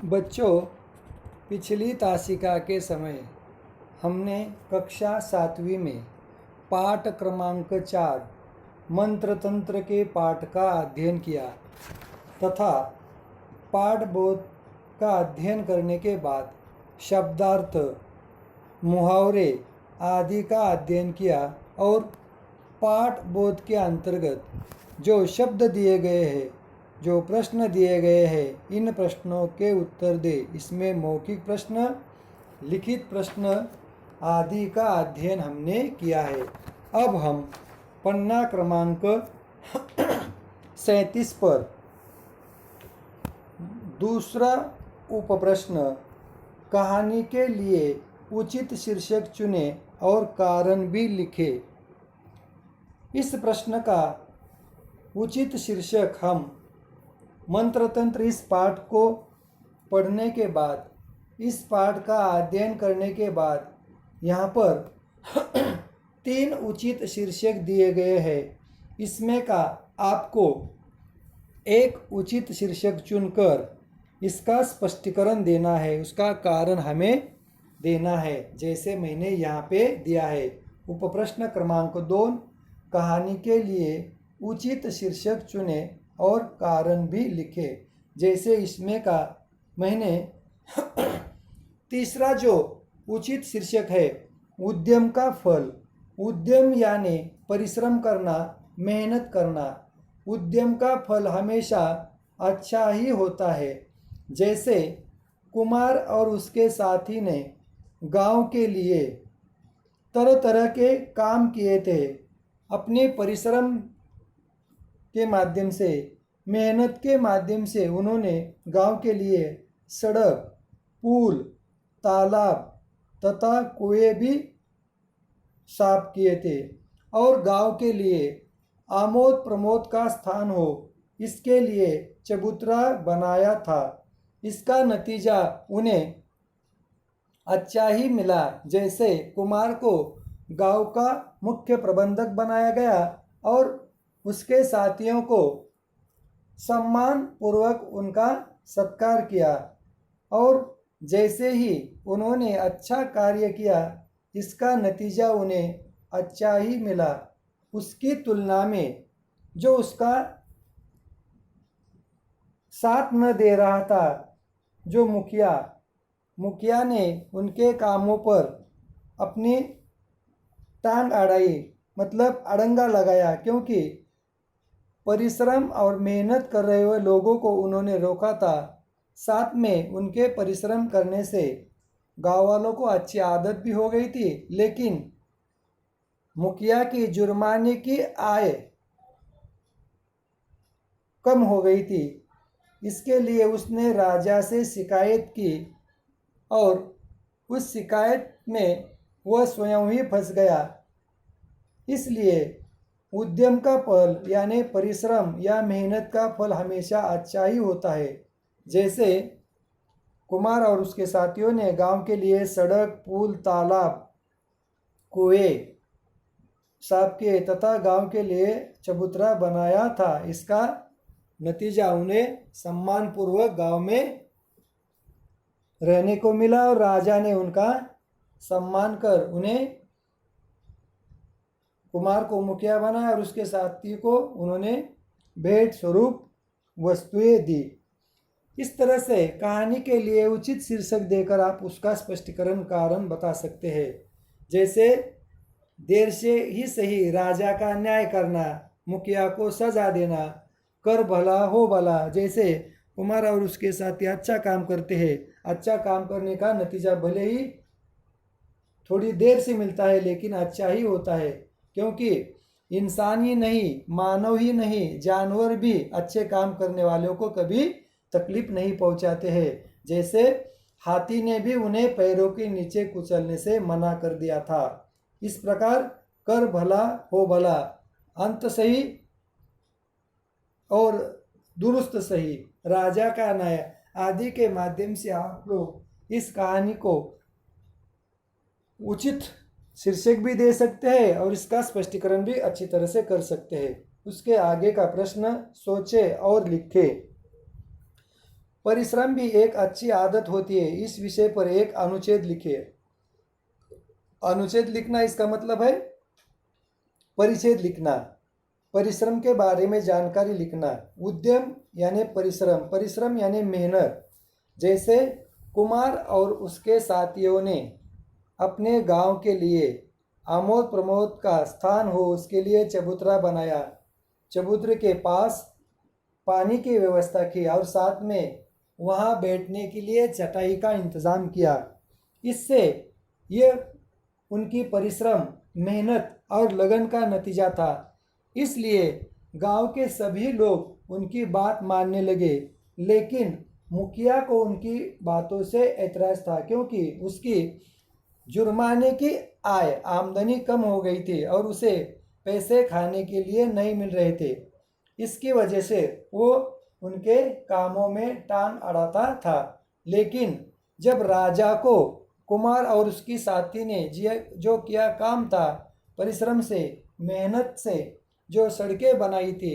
बच्चों, पिछली तासिका के समय हमने कक्षा 7वीं में पाठ क्रमांक 4 मंत्र तंत्र के पाठ का अध्ययन किया तथा पाठ बोध का अध्ययन करने के बाद शब्दार्थ, मुहावरे आदि का अध्ययन किया और पाठ बोध के अंतर्गत जो शब्द दिए गए हैं, जो प्रश्न दिए गए हैं, इन प्रश्नों के उत्तर दे। इसमें मौखिक प्रश्न, लिखित प्रश्न आदि का अध्ययन हमने किया है। अब हम पन्ना क्रमांक 37 पर दूसरा उपप्रश्न, कहानी के लिए उचित शीर्षक चुने और कारण भी लिखे। इस प्रश्न का उचित शीर्षक हम मंत्र तंत्र इस पाठ को पढ़ने के बाद, इस पाठ का अध्ययन करने के बाद यहाँ पर 3 उचित शीर्षक दिए गए हैं। इसमें का आपको एक उचित शीर्षक चुनकर इसका स्पष्टीकरण देना है, उसका कारण हमें देना है, जैसे मैंने यहाँ पे दिया है। उपप्रश्न क्रमांक 2, कहानी के लिए उचित शीर्षक चुने और कारण भी लिखे। जैसे इसमें का मैंने तीसरा जो उचित शीर्षक है, उद्यम का फल। उद्यम यानी परिश्रम करना, मेहनत करना। उद्यम का फल हमेशा अच्छा ही होता है। जैसे कुमार और उसके साथी ने गांव के लिए तरह तरह के काम किए थे। अपने परिश्रम के माध्यम से, मेहनत के माध्यम से उन्होंने गांव के लिए सड़क, पुल, तालाब तथा कुएं भी साफ किए थे और गांव के लिए आमोद प्रमोद का स्थान हो, इसके लिए चबूतरा बनाया था। इसका नतीजा उन्हें अच्छा ही मिला। जैसे कुमार को गांव का मुख्य प्रबंधक बनाया गया और उसके साथियों को सम्मान पूर्वक उनका सत्कार किया और जैसे ही उन्होंने अच्छा कार्य किया, इसका नतीजा उन्हें अच्छा ही मिला। उसकी तुलना में जो उसका साथ न दे रहा था, जो मुखिया ने उनके कामों पर अपनी टांग अड़ाई, मतलब अड़ंगा लगाया, क्योंकि परिश्रम और मेहनत कर रहे हुए लोगों को उन्होंने रोका था। साथ में उनके परिश्रम करने से गाँव वालों को अच्छी आदत भी हो गई थी, लेकिन मुखिया की जुर्माने की आय कम हो गई थी। इसके लिए उसने राजा से शिकायत की और उस शिकायत में वह स्वयं ही फंस गया। इसलिए उद्यम का फल यानी परिश्रम या मेहनत का फल हमेशा अच्छा ही होता है। जैसे कुमार और उसके साथियों ने गांव के लिए सड़क, पुल, तालाब, कुएं साफ किए तथा गांव के लिए चबूतरा बनाया था। इसका नतीजा उन्हें सम्मानपूर्वक गांव में रहने को मिला और राजा ने उनका सम्मान कर उन्हें, कुमार को मुखिया बनाया और उसके साथी को उन्होंने भेंट स्वरूप वस्तुएं दी। इस तरह से कहानी के लिए उचित शीर्षक देकर आप उसका स्पष्टीकरण कारण बता सकते हैं। जैसे देर से ही सही राजा का न्याय करना, मुखिया को सजा देना, कर भला हो भला। जैसे कुमार और उसके साथी अच्छा काम करते हैं, अच्छा काम करने का नतीजा भले ही थोड़ी देर से मिलता है लेकिन अच्छा ही होता है, क्योंकि इंसान ही नहीं, मानव ही नहीं, जानवर भी अच्छे काम करने वालों को कभी तकलीफ नहीं पहुंचाते हैं। जैसे हाथी ने भी उन्हें पैरों के नीचे कुचलने से मना कर दिया था। इस प्रकार कर भला हो भला, अंत सही और दुरुस्त सही, राजा का न्याय आदि के माध्यम से आप लोग इस कहानी को उचित शीर्षक भी दे सकते हैं और इसका स्पष्टीकरण भी अच्छी तरह से कर सकते हैं। उसके आगे का प्रश्न, सोचे और लिखे। परिश्रम भी एक अच्छी आदत होती है। इस विषय पर एक अनुच्छेद लिखिए। अनुच्छेद लिखना इसका मतलब है परिच्छेद लिखना, परिश्रम के बारे में जानकारी लिखना। उद्यम यानी परिश्रम, परिश्रम यानी मेहनत। जैसे कुमार और उसके साथियों ने अपने गांव के लिए आमोद प्रमोद का स्थान हो उसके लिए चबूतरा बनाया, चबूतरे के पास पानी की व्यवस्था की और साथ में वहां बैठने के लिए चटाई का इंतज़ाम किया। इससे ये उनकी परिश्रम, मेहनत और लगन का नतीजा था। इसलिए गांव के सभी लोग उनकी बात मानने लगे। लेकिन मुखिया को उनकी बातों से ऐतराज़ था, क्योंकि उसकी जुर्माने की आमदनी कम हो गई थी और उसे पैसे खाने के लिए नहीं मिल रहे थे। इसकी वजह से वो उनके कामों में टांग अड़ाता था। लेकिन जब राजा को कुमार और उसकी साथी ने जो किया काम था, परिश्रम से, मेहनत से जो सड़कें बनाई थी,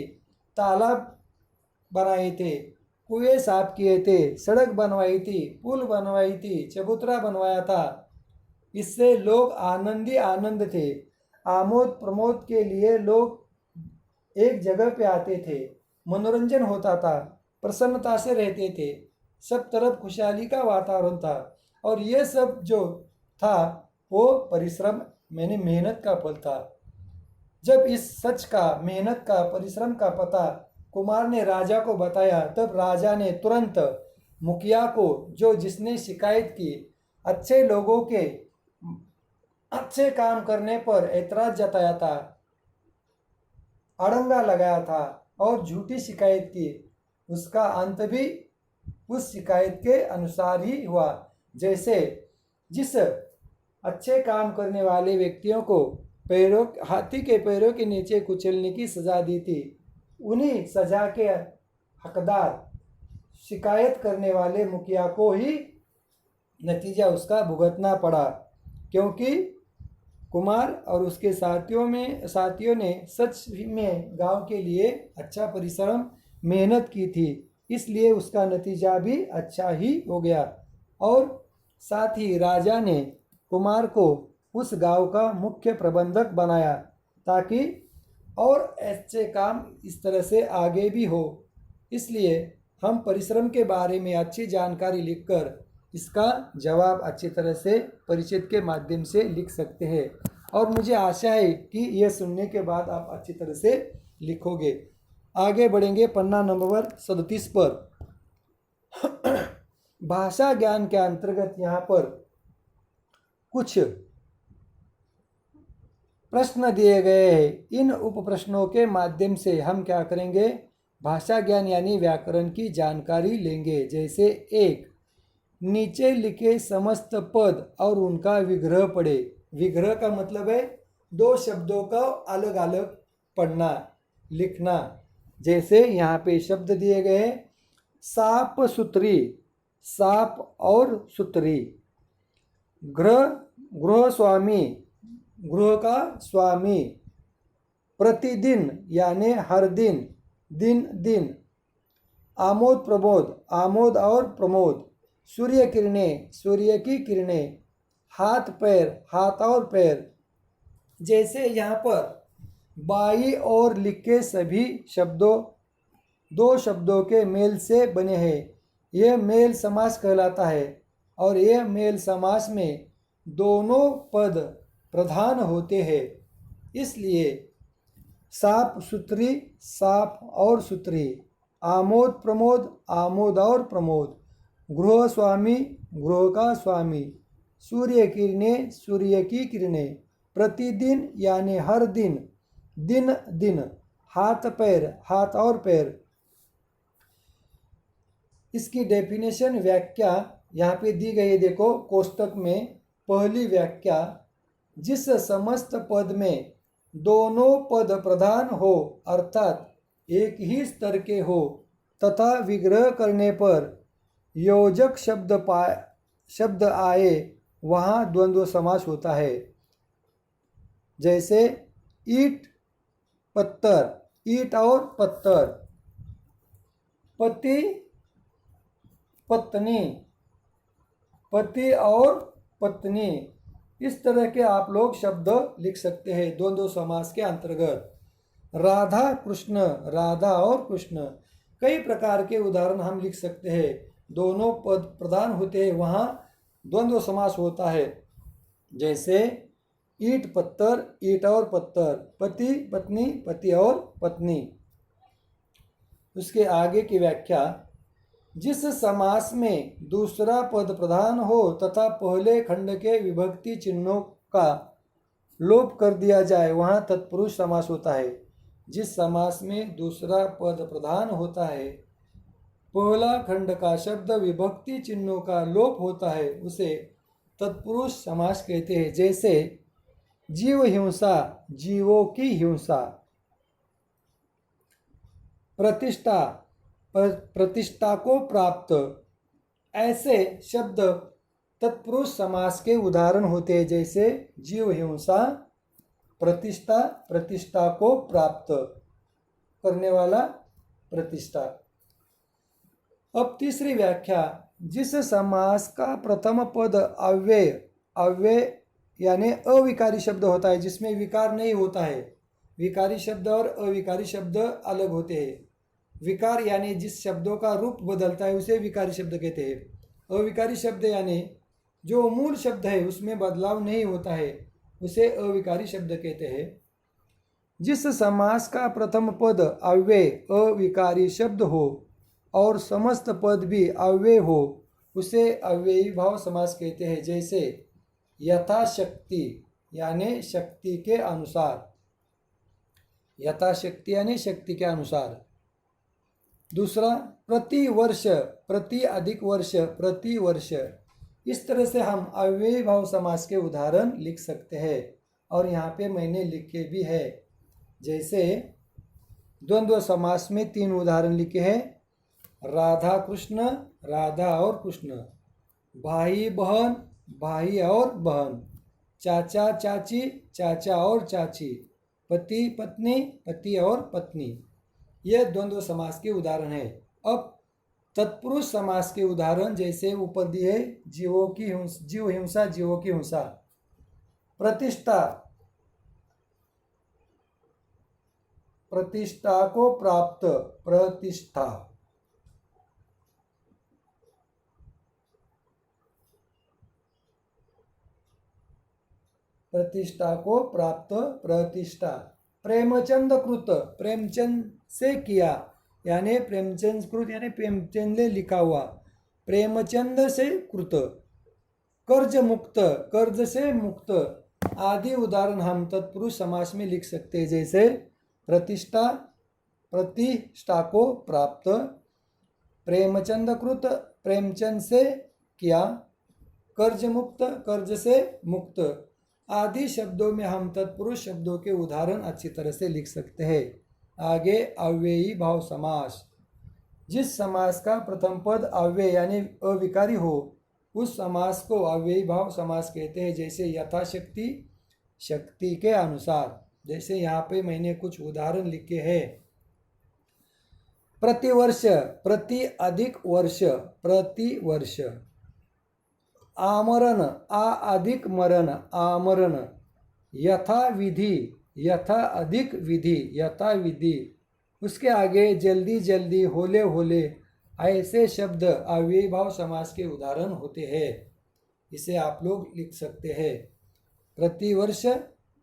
तालाब बनाए थे, कुएं साफ किए थे, सड़क बनवाई थी, पुल बनवाई थी, चबूतरा बनवाया था, इससे लोग आनंद थे। आमोद प्रमोद के लिए लोग एक जगह पे आते थे, मनोरंजन होता था, प्रसन्नता से रहते थे, सब तरफ खुशहाली का वातावरण था। और ये सब जो था वो परिश्रम मैंने मेहनत का फल था। जब इस सच का, मेहनत का, परिश्रम का पता कुमार ने राजा को बताया, तब राजा ने तुरंत मुखिया को, जो जिसने शिकायत की, अच्छे लोगों के अच्छे काम करने पर ऐतराज जताया था, अड़ंगा लगाया था और झूठी शिकायत की, उसका अंत भी उस शिकायत के अनुसार ही हुआ। जैसे जिस अच्छे काम करने वाले व्यक्तियों को हाथी के पैरों के नीचे कुचलने की सजा दी थी, उन्हीं सजा के हकदार शिकायत करने वाले मुखिया को ही नतीजा उसका भुगतना पड़ा, क्योंकि कुमार और उसके साथियों ने सच में गांव के लिए अच्छा परिश्रम, मेहनत की थी। इसलिए उसका नतीजा भी अच्छा ही हो गया। और साथ ही राजा ने कुमार को उस गांव का मुख्य प्रबंधक बनाया, ताकि और अच्छे काम इस तरह से आगे भी हो। इसलिए हम परिश्रम के बारे में अच्छी जानकारी लिखकर इसका जवाब अच्छी तरह से परिचित के माध्यम से लिख सकते हैं। और मुझे आशा है कि यह सुनने के बाद आप अच्छी तरह से लिखोगे। आगे बढ़ेंगे पन्ना नंबर 37 पर। भाषा ज्ञान के अंतर्गत यहाँ पर कुछ प्रश्न दिए गए हैं। इन उप प्रश्नों के माध्यम से हम क्या करेंगे, भाषा ज्ञान यानी व्याकरण की जानकारी लेंगे। जैसे एक, नीचे लिखे समस्त पद और उनका विग्रह पढ़े। विग्रह का मतलब है दो शब्दों का अलग अलग पढ़ना, लिखना। जैसे यहाँ पे शब्द दिए गए, साप सुतरी, साप और सुतरी। गृह स्वामी, गृह का स्वामी। प्रतिदिन यानी हर दिन, दिन दिन। आमोद प्रमोद, आमोद और प्रमोद। सूर्य किरणें, सूर्य की किरणें। हाथ पैर, हाथ और पैर। जैसे यहाँ पर बाई और लिखे सभी शब्दों दो शब्दों के मेल से बने हैं, यह मेल समास कहलाता है। और यह मेल समास में दोनों पद प्रधान होते हैं। इसलिए साप सुतरी, साप और सुतरी। आमोद प्रमोद, आमोद और प्रमोद। गृह स्वामी, गृह का स्वामी। सूर्य किरणें, सूर्य की किरणें। प्रतिदिन यानी हर दिन, दिन दिन। हाथ पैर, हाथ और पैर। इसकी डेफिनेशन, व्याख्या यहाँ पे दी गई है, देखो कोष्टक में। पहली व्याख्या, जिस समस्त पद में दोनों पद प्रधान हो, अर्थात एक ही स्तर के हो, तथा विग्रह करने पर योजक शब्द आए, वहाँ द्वंद्व समास होता है। जैसे ईट पत्थर, ईट और पत्थर। पति पत्नी, पति और पत्नी, इस तरह के आप लोग शब्द लिख सकते हैं द्वंद्व समास के अंतर्गत। राधा कृष्ण, राधा और कृष्ण, कई प्रकार के उदाहरण हम लिख सकते हैं। दोनों पद प्रधान होते हैं वहाँ द्वंद्व समास होता है। जैसे ईंट पत्थर, ईंट और पत्थर, पति पत्नी, पति और पत्नी। उसके आगे की व्याख्या, जिस समास में दूसरा पद प्रधान हो तथा पहले खंड के विभक्ति चिन्हों का लोप कर दिया जाए वहाँ तत्पुरुष समास होता है। जिस समास में दूसरा पद प्रधान होता है, पहला खंड का शब्द विभक्ति चिन्हों का लोप होता है, उसे तत्पुरुष समास कहते हैं। जैसे जीव हिंसा, जीवों की हिंसा। प्रतिष्ठा, प्रतिष्ठा को प्राप्त, ऐसे शब्द तत्पुरुष समास के उदाहरण होते हैं। जैसे जीव हिंसा, प्रतिष्ठा, प्रतिष्ठा को प्राप्त करने वाला प्रतिष्ठा। अब तीसरी व्याख्या, जिस समास का प्रथम पद अव्यय, अव्यय यानी अविकारी शब्द होता है, जिसमें विकार नहीं होता है। विकारी शब्द और अविकारी शब्द अलग होते हैं। विकार यानी जिस शब्दों का रूप बदलता है उसे विकारी शब्द कहते हैं। अविकारी शब्द यानी जो मूल शब्द है उसमें बदलाव नहीं होता है, उसे अविकारी शब्द कहते हैं। जिस समास का प्रथम पद अव्यय अविकारी शब्द हो और समस्त पद भी अव्यय हो, उसे अव्ययी भाव समास कहते हैं। जैसे यथाशक्ति यानी शक्ति के अनुसार, यथाशक्ति यानी शक्ति के अनुसार। दूसरा, प्रति वर्ष, प्रति अधिक वर्ष, प्रति वर्ष। इस तरह से हम अव्ययी भाव समास के उदाहरण लिख सकते हैं और यहाँ पे मैंने लिखे भी है। जैसे द्वंद्व समास में 3 उदाहरण लिखे हैं, राधा कृष्ण, राधा और कृष्ण, भाई बहन, भाई और बहन, चाचा चाची, चाचा और चाची, पति पत्नी, पति और पत्नी। यह द्वंद्व समास के उदाहरण है। अब तत्पुरुष समास के उदाहरण जैसे ऊपर दिए, जीवों की जीव हिंसा, जीवों की हिंसा। प्रतिष्ठा, प्रतिष्ठा को प्राप्त, प्रतिष्ठा। प्रतिष्ठा को प्राप्त, प्रतिष्ठा। प्रेमचंद कृत, प्रेमचंद से किया, यानी प्रेमचंद कृत यानी प्रेमचंद ने लिखा हुआ, प्रेमचंद से कृत। कर्ज मुक्त, कर्ज से मुक्त आदि उदाहरण हम तत्पुरुष समास में लिख सकते हैं। जैसे प्रतिष्ठा, प्रतिष्ठा को प्राप्त, प्रेमचंद कृत, प्रेमचंद से किया, कर्ज मुक्त, कर्ज से मुक्त आदि शब्दों में हम तत्पुरुष शब्दों के उदाहरण अच्छी तरह से लिख सकते हैं। आगे अव्ययी भाव समास। जिस समास का प्रथम पद अव्यय यानी अविकारी हो, उस समास को अव्ययी भाव समास कहते हैं। जैसे यथाशक्ति, शक्ति के अनुसार। जैसे यहाँ पे मैंने कुछ उदाहरण लिखे हैं। प्रतिवर्ष, प्रति अधिक वर्ष, प्रतिवर्ष। आमरण, आ अधिक मरण, आमरण। यथा विधि, यथा अधिक विधि, यथा विधि। उसके आगे जल्दी जल्दी, होले होले, ऐसे शब्द अव्ययी भाव समास के उदाहरण होते हैं। इसे आप लोग लिख सकते हैं। प्रतिवर्ष,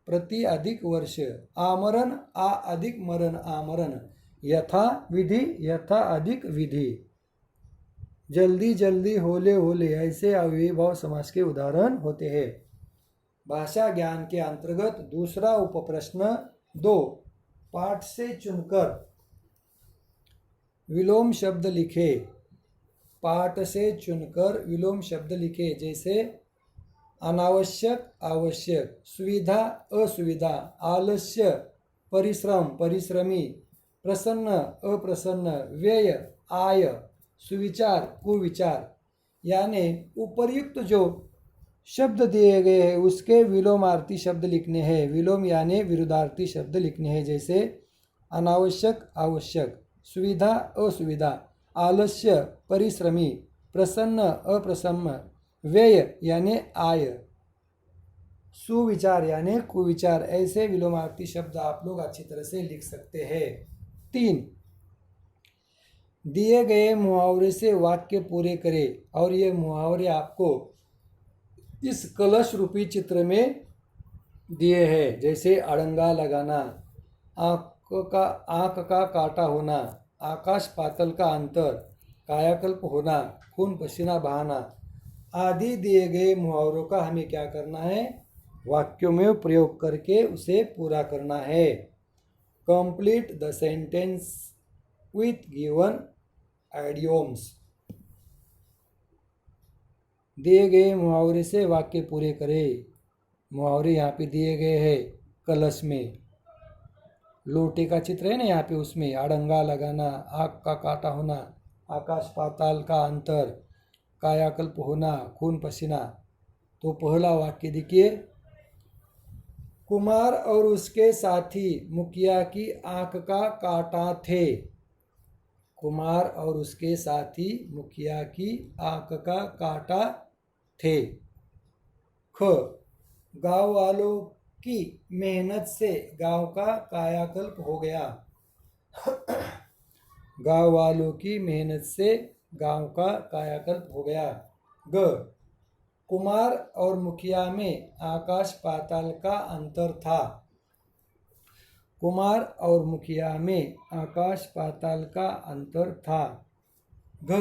प्रति अधिक वर्ष। आमरण, आ अधिक मरण, आमरण। यथा विधि, यथा अधिक विधि। जल्दी जल्दी, होले होले, ऐसे अव्ययी भाव समास के उदाहरण होते हैं। भाषा ज्ञान के अंतर्गत दूसरा उपप्रश्न 2, पाठ से चुनकर विलोम शब्द लिखे। पाठ से चुनकर विलोम शब्द लिखे। जैसे अनावश्यक, आवश्यक, सुविधा, असुविधा, आलस्य, परिश्रम, परिश्रमी, प्रसन्न, अप्रसन्न, व्यय, आय, सुविचार, कुविचार। यानी उपर्युक्त जो शब्द दिए गए हैं उसके विलोमार्थी शब्द लिखने हैं। विलोम यानी विरुद्धार्थी शब्द लिखने हैं। जैसे अनावश्यक, आवश्यक, सुविधा, असुविधा, आलस्य, परिश्रमी, प्रसन्न अप्रसन्न, व्यय यानी आय, सुविचार यानी कुविचार। ऐसे विलोमार्थी शब्द आप लोग अच्छी तरह से लिख सकते हैं। 3, दिए गए मुहावरे से वाक्य पूरे करें और ये मुहावरे आपको इस कलश रूपी चित्र में दिए हैं। जैसे अड़ंगा लगाना, आँख का काटा होना, आकाश पाताल का अंतर, कायाकल्प होना, खून पसीना बहाना आदि दिए गए मुहावरों का हमें क्या करना है, वाक्यों में प्रयोग करके उसे पूरा करना है। Complete the sentence with given idioms. दिए गए मुहावरे से वाक्य पूरे करें। मुहावरे यहाँ पे दिए गए हैं कलश में, लोटे का चित्र है ना यहाँ पे, उसमें अड़ंगा लगाना, आग का काटा होना, आकाश पाताल का अंतर, कायाकल्प होना, खून पसीना। तो पहला वाक्य देखिए, कुमार और उसके साथी मुखिया की आंख का काटा थे। कुमार और उसके साथी मुखिया की आंख का काटा थे। ख, गांव वालों की मेहनत से गांव का कायाकल्प हो गया। गांव वालों की मेहनत से गांव का कायाकल्प हो गया। ग, कुमार और मुखिया में आकाश पाताल का अंतर था। कुमार और मुखिया में आकाश पाताल का अंतर था। घ,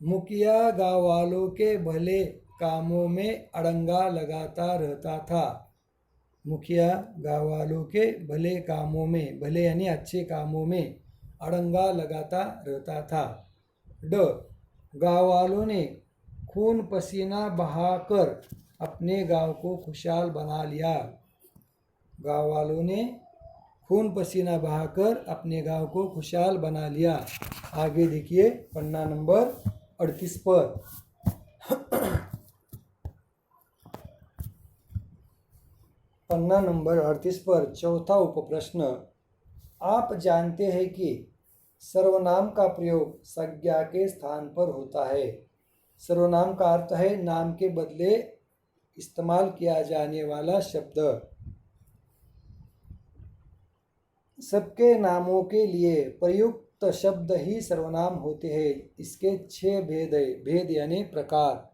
मुखिया गांव वालों के भले कामों में अड़ंगा लगाता रहता था। मुखिया गांव वालों के भले कामों में, भले यानी अच्छे कामों में अड़ंगा लगाता रहता था। ड, गांव वालों ने खून पसीना बहाकर अपने गांव को खुशहाल बना लिया। गांव वालों ने खून पसीना बहाकर अपने गांव को खुशहाल बना लिया। आगे देखिए पन्ना नंबर 38 पर। पन्ना नंबर 38 पर चौथा उपप्रश्न, आप जानते हैं कि सर्वनाम का प्रयोग संज्ञा के स्थान पर होता है। सर्वनाम का अर्थ है नाम के बदले इस्तेमाल किया जाने वाला शब्द। सबके नामों के लिए प्रयुक्त शब्द ही सर्वनाम होते हैं। इसके 6 भेद है। भेद यानी प्रकार,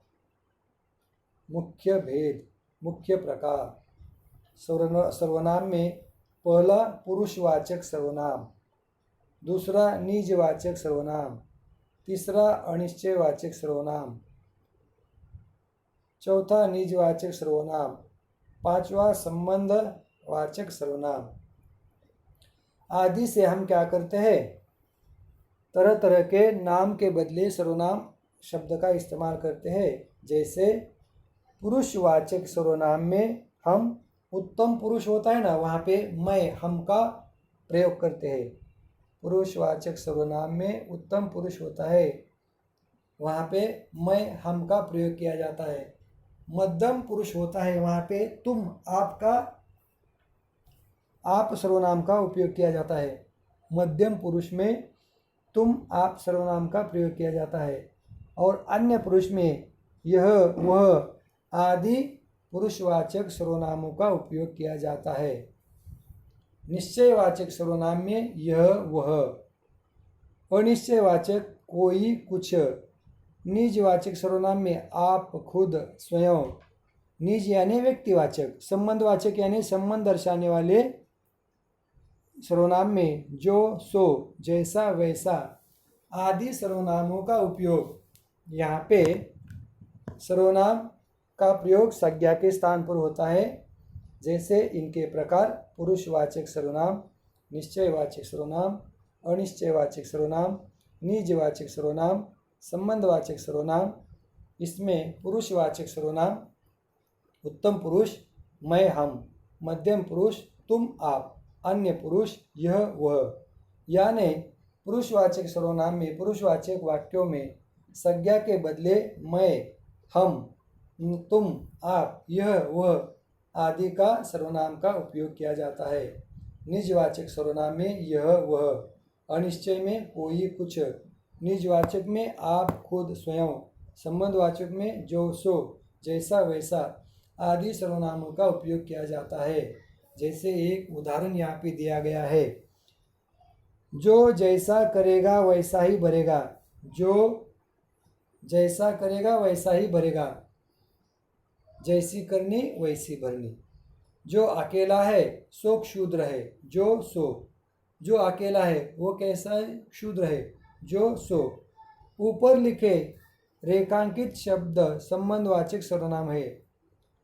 मुख्य भेद, मुख्य प्रकार। सर्वनाम में पहला पुरुषवाचक सर्वनाम, दूसरा निजवाचक सर्वनाम, तीसरा अनिश्चयवाचक सर्वनाम, चौथा निजवाचक सर्वनाम, पांचवा संबंधवाचक सर्वनाम आदि से हम क्या करते हैं, तरह तरह के नाम के बदले सर्वनाम शब्द का इस्तेमाल करते हैं। जैसे पुरुषवाचक सर्वनाम में हम उत्तम पुरुष होता है ना, वहाँ पे मैं हम का प्रयोग करते हैं। पुरुषवाचक सर्वनाम में उत्तम पुरुष होता है, वहाँ पे मैं हम का प्रयोग किया जाता है। मध्यम पुरुष होता है, वहाँ पे तुम आपका आप सर्वनाम का उपयोग किया जाता है। मध्यम पुरुष में तुम आप सर्वनाम का प्रयोग किया जाता है। और अन्य पुरुष में यह वह आदि पुरुषवाचक सर्वनामों का उपयोग किया जाता है। निश्चयवाचक सर्वनाम में यह वह, अनिश्चयवाचक कोई कुछ, निजवाचक सर्वनाम में आप खुद स्वयं, निज यानी व्यक्तिवाचक, संबंधवाचक यानी संबंध दर्शाने वाले सर्वनाम में जो सो, जैसा वैसा आदि सर्वनामों का उपयोग। यहाँ पे सर्वनाम का प्रयोग संज्ञा के स्थान पर होता है। जैसे इनके प्रकार पुरुषवाचक सर्वनाम, निश्चयवाचक सर्वनाम, अनिश्चयवाचक सर्वनाम, निजवाचक सर्वनाम, संबंधवाचक सर्वनाम। इसमें पुरुषवाचक सर्वनाम उत्तम पुरुष मैं हम, मध्यम पुरुष तुम आप, अन्य पुरुष यह वह। यानी पुरुषवाचक सर्वनाम में पुरुषवाचक वाक्यों में संज्ञा के बदले मैं, हम, तुम, आप, यह वह आदि का सर्वनाम का उपयोग किया जाता है। निजवाचक सर्वनाम में यह वह, अनिश्चय में कोई कुछ, निजवाचक में आप, खुद, स्वयं। संबंधवाचक में जो, सो, जैसा, वैसा आदि सर्वनामों का उपयोग किया जाता है। जैसे एक उदाहरण यहाँ पे दिया गया है, जो जैसा करेगा वैसा ही भरेगा। जो जैसा करेगा वैसा ही भरेगा, जैसी करनी वैसी भरनी। जो अकेला है सो क्षुद्र है। जो, सो। जो अकेला है वो कैसा है? क्षुद्र है। जो, सो। ऊपर लिखे रेखांकित शब्द संबंधवाचक सर्वनाम है।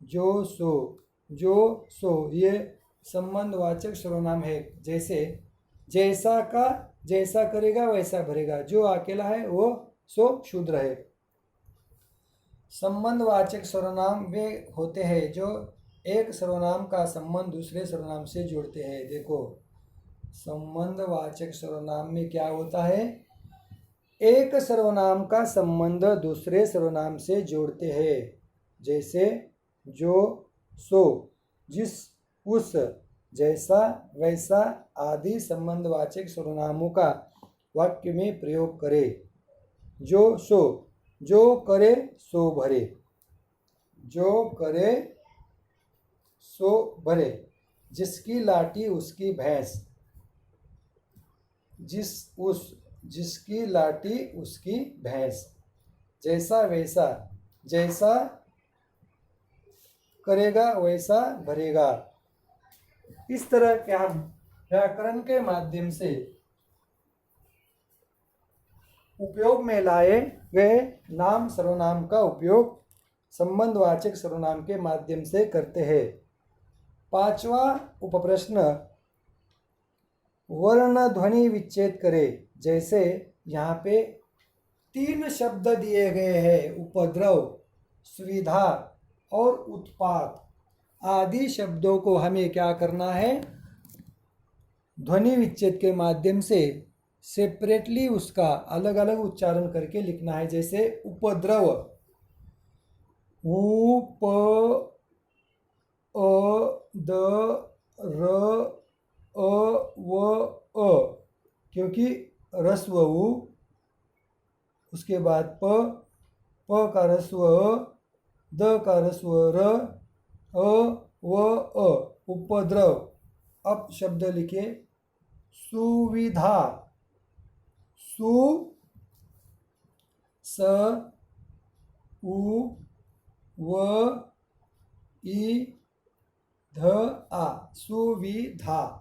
जो, सो, जो, सो ये संबंधवाचक सर्वनाम है। जैसे जैसा का जैसा करेगा वैसा भरेगा। जो अकेला है वो सो क्षुद्र है। संबंधवाचक सर्वनाम वे होते हैं जो एक सर्वनाम का संबंध दूसरे सर्वनाम से जोड़ते हैं। देखो, संबंधवाचक सर्वनाम में क्या होता है? एक सर्वनाम का संबंध दूसरे सर्वनाम से जोड़ते हैं। जैसे जो, सो, जिस, उस, जैसा, वैसा आदि संबंधवाचक सर्वनामों का वाक्य में प्रयोग करें। जो, सो, जो करे सो भरे। जो करे सो भरे। जिसकी लाठी उसकी भैंस। जिसकी लाठी उसकी भैंस। जैसा, वैसा, जैसा करेगा वैसा भरेगा। इस तरह के हम व्याकरण के माध्यम से उपयोग में लाए गए नाम सर्वनाम का उपयोग संबंधवाचक सर्वनाम के माध्यम से करते हैं। पांचवा उपप्रश्न, वर्ण ध्वनि विच्छेद करें। जैसे यहाँ पे 3 शब्द दिए गए हैं, उपद्रव, सुविधा और उत्पात आदि शब्दों को हमें क्या करना है? ध्वनि विच्छेद के माध्यम से सेपरेटली उसका अलग अलग उच्चारण करके लिखना है। जैसे उपद्रव, उ, प, अ, द, र, अ, व, अ, क्योंकि रस्व उ, उसके बाद प का रस्व अ, द का रस्व र, अ, व, अ, उपद्रव। अब शब्द लिखिए, सुविधा। सु, स, उ, व, इ, ध, आ, सुविधा।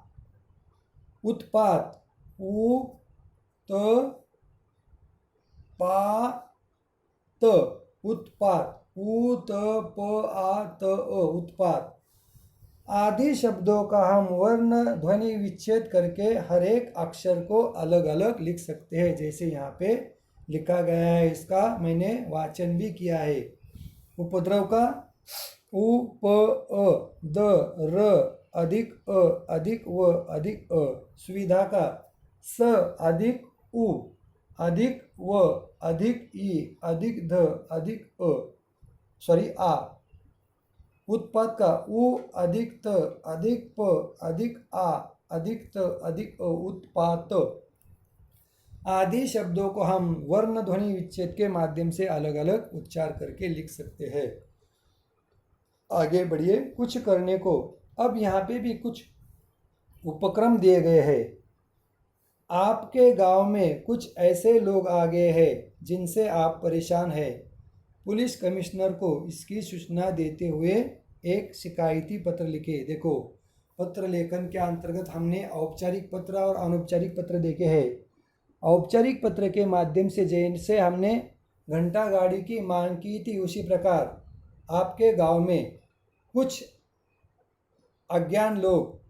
उत्पात, उ, त, पा, त, उत्पात। उ, त, प, आ, त, अ, उत्पात आदि शब्दों का हम वर्ण ध्वनि विच्छेद करके हर एक अक्षर को अलग अलग लिख सकते हैं। जैसे यहाँ पे लिखा गया है, इसका मैंने वाचन भी किया है। उपद्रव का उ, प, अ, द, र अधिक अ अधिक व अधिक अ। सुविधा का स अधिक उ अधिक व अधिक ई अधिक ध अधिक अ, सॉरी आ। उत्पाद का उ अधिक त अधिक प अधिक आ अधिक त अधिक अ, उत्पात आदि शब्दों को हम वर्ण ध्वनि विच्छेद के माध्यम से अलग अलग उच्चार करके लिख सकते हैं। आगे बढ़िए कुछ करने को। अब यहाँ पे भी कुछ उपक्रम दिए गए हैं। आपके गांव में कुछ ऐसे लोग आ गए हैं जिनसे आप परेशान हैं। पुलिस कमिश्नर को इसकी सूचना देते हुए एक शिकायती पत्र लिखे। देखो, पत्र लेखन के अंतर्गत हमने औपचारिक पत्र और अनौपचारिक पत्र देखे हैं। औपचारिक पत्र के माध्यम से जैसे हमने घंटा गाड़ी की मांग की थी, उसी प्रकार आपके गांव में कुछ अज्ञान लोग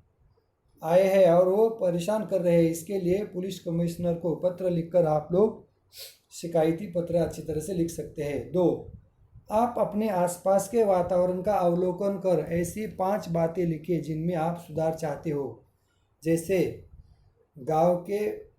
आए हैं और वो परेशान कर रहे हैं। इसके लिए पुलिस कमिश्नर को पत्र लिखकर आप लोग शिकायती पत्र अच्छी तरह से लिख सकते हैं। 2, आप अपने आसपास के वातावरण का अवलोकन कर ऐसी 5 बातें लिखिए जिनमें आप सुधार चाहते हो। जैसे गांव के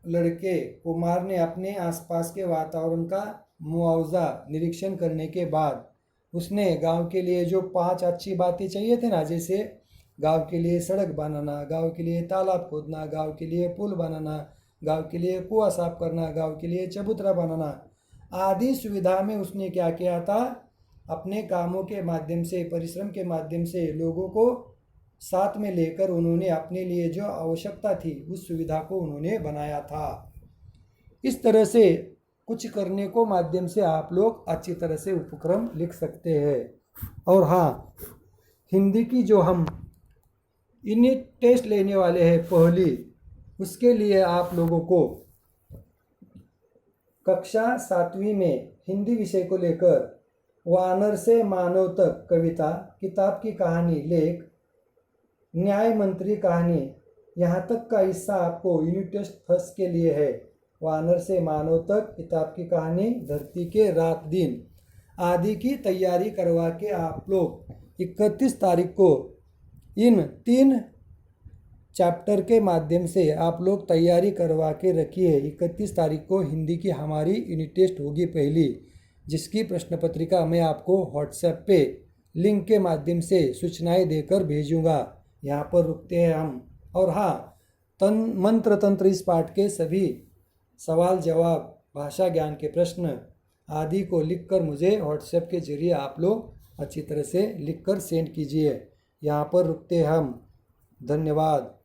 लड़के कुमार ने अपने आसपास के वातावरण का मुआवजा निरीक्षण करने के बाद उसने गांव के लिए जो 5 अच्छी बातें चाहिए थे ना, जैसे गांव के लिए सड़क बनाना, गांव के लिए तालाब खोदना, गांव के लिए पुल बनाना, गांव के लिए कुआं साफ करना, गांव के लिए चबूतरा बनाना आदि सुविधा में उसने क्या किया था, अपने कामों के माध्यम से, परिश्रम के माध्यम से लोगों को साथ में लेकर उन्होंने अपने लिए जो आवश्यकता थी उस सुविधा को उन्होंने बनाया था। इस तरह से कुछ करने को माध्यम से आप लोग अच्छी तरह से उपक्रम लिख सकते हैं। और हाँ, हिंदी की जो हम यूनिट टेस्ट लेने वाले हैं पहली, उसके लिए आप लोगों को कक्षा 7वीं में हिंदी विषय को लेकर वानर से मानव तक कविता, किताब की कहानी लेख, न्याय मंत्री कहानी, यहाँ तक का हिस्सा आपको यूनिट टेस्ट फर्स्ट के लिए है। वानर से मानव तक, किताब की कहानी, धरती के रात दिन आदि की तैयारी करवा के आप लोग 31 तारीख को इन 3 चैप्टर के माध्यम से आप लोग तैयारी करवा के रखिए। 31 तारीख को हिंदी की हमारी यूनिट टेस्ट होगी पहली, जिसकी प्रश्न पत्रिका मैं आपको व्हाट्सएप पे लिंक के माध्यम से सूचनाएं देकर भेजूंगा। यहाँ पर रुकते हैं हम। और हाँ, मंत्र तंत्र इस पाठ के सभी सवाल जवाब, भाषा ज्ञान के प्रश्न आदि को लिखकर मुझे व्हाट्सएप के जरिए आप लोग अच्छी तरह से लिखकर सेंड कीजिए। यहाँ पर रुकते हैं हम। धन्यवाद।